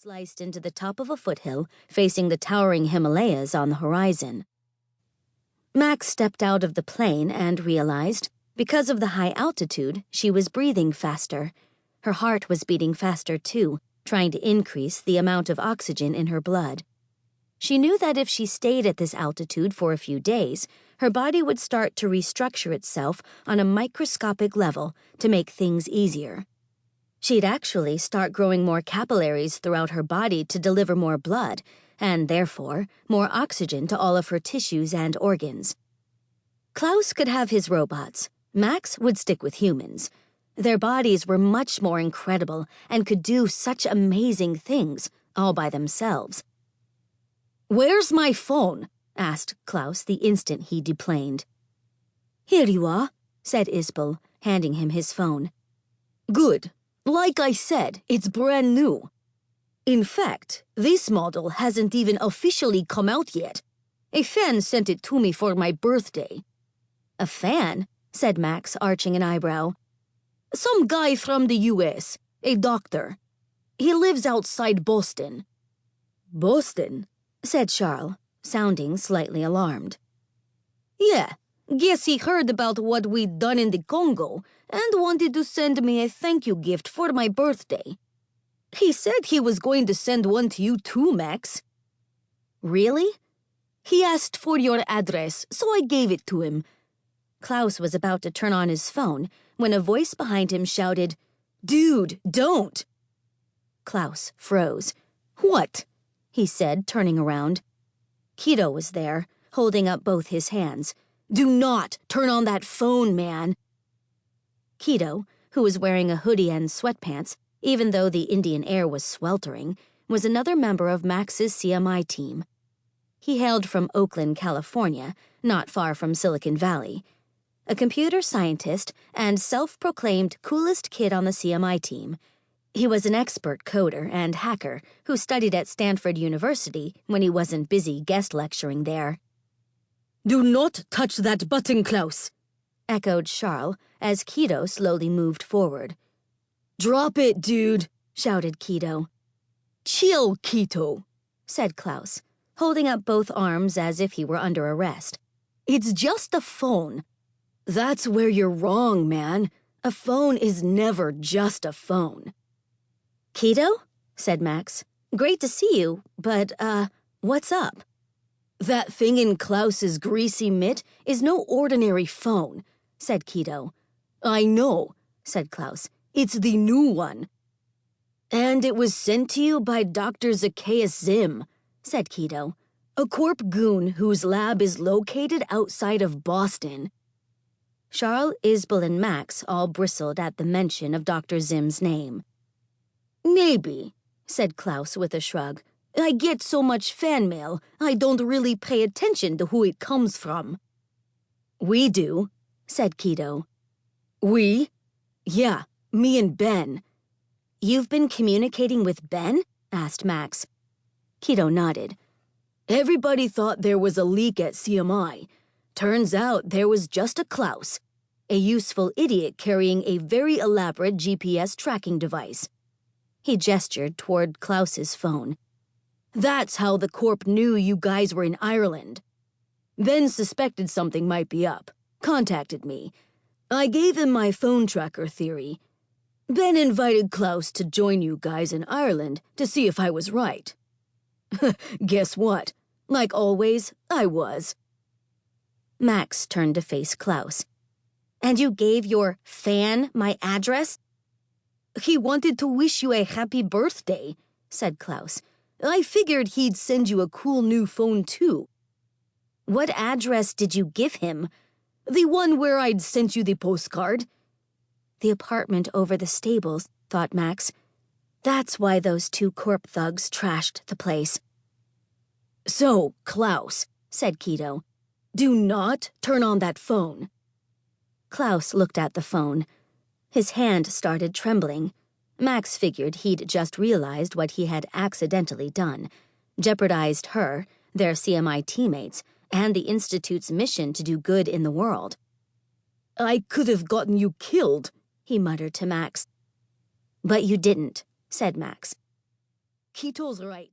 sliced into the top of a foothill, facing the towering Himalayas on the horizon. Max stepped out of the plane and realized, because of the high altitude, she was breathing faster. Her heart was beating faster too, trying to increase the amount of oxygen in her blood. She knew that if she stayed at this altitude for a few days, her body would start to restructure itself on a microscopic level to make things easier. She'd actually start growing more capillaries throughout her body to deliver more blood, and therefore more oxygen to all of her tissues and organs. Klaus could have his robots. Max would stick with humans. Their bodies were much more incredible and could do such amazing things, all by themselves. "Where's my phone?" asked Klaus the instant he deplaned. "Here you are," said Isbel, handing him his phone. "Good. Like I said, it's brand new. In fact, this model hasn't even officially come out yet. A fan sent it to me for my birthday." "A fan?" said Max, arching an eyebrow. "Some guy from the U.S., a doctor. He lives outside Boston." "Boston?" said Charles, sounding slightly alarmed. "Yeah, guess he heard about what we'd done in the Congo and wanted to send me a thank you gift for my birthday. He said he was going to send one to you too, Max." "Really?" "He asked for your address, so I gave it to him." Klaus was about to turn on his phone when a voice behind him shouted, "Dude, don't!" Klaus froze. "What?" he said, turning around. Kido was there, holding up both his hands. "Do not turn on that phone, man." Kido, who was wearing a hoodie and sweatpants, even though the Indian air was sweltering, was another member of Max's CMI team. He hailed from Oakland, California, not far from Silicon Valley. A computer scientist and self-proclaimed coolest kid on the CMI team, he was an expert coder and hacker who studied at Stanford University when he wasn't busy guest lecturing there. "Do not touch that button, Klaus," echoed Charles as Kido slowly moved forward. "Drop it, dude," shouted Kido. "Chill, Kito," said Klaus, holding up both arms as if he were under arrest. "It's just a phone." "That's where you're wrong, man. A phone is never just a phone." "Kido?" said Max. "Great to see you, but, what's up?" "That thing in Klaus's greasy mitt is no ordinary phone," said Kido. "I know," said Klaus. "It's the new one." "And it was sent to you by Dr. Zacchaeus Zim," said Kido, "a corp goon whose lab is located outside of Boston." Charles, Isbel, and Max all bristled at the mention of Dr. Zim's name. "Maybe," said Klaus with a shrug. "I get so much fan mail, I don't really pay attention to who it comes from." "We do," said Kido. "We?" "Yeah, me and Ben." "You've been communicating with Ben?" asked Max. Kido nodded. "Everybody thought there was a leak at CMI. Turns out there was just a Klaus, a useful idiot carrying a very elaborate GPS tracking device." He gestured toward Klaus's phone. "That's how the corp knew you guys were in Ireland. Ben suspected something might be up, contacted me. I gave him my phone tracker theory. Ben invited Klaus to join you guys in Ireland to see if I was right. Guess what? Like always, I was." Max turned to face Klaus. "And you gave your fan my address?" "He wanted to wish you a happy birthday," said Klaus. "I figured he'd send you a cool new phone, too." "What address did you give him?" "The one where I'd sent you the postcard." The apartment over the stables, thought Max. That's why those two corp thugs trashed the place. "So, Klaus," said Kido, "do not turn on that phone." Klaus looked at the phone. His hand started trembling. Max figured he'd just realized what he had accidentally done, jeopardized her, their CMI teammates, and the Institute's mission to do good in the world. "I could have gotten you killed," he muttered to Max. "But you didn't," said Max. Keto's right.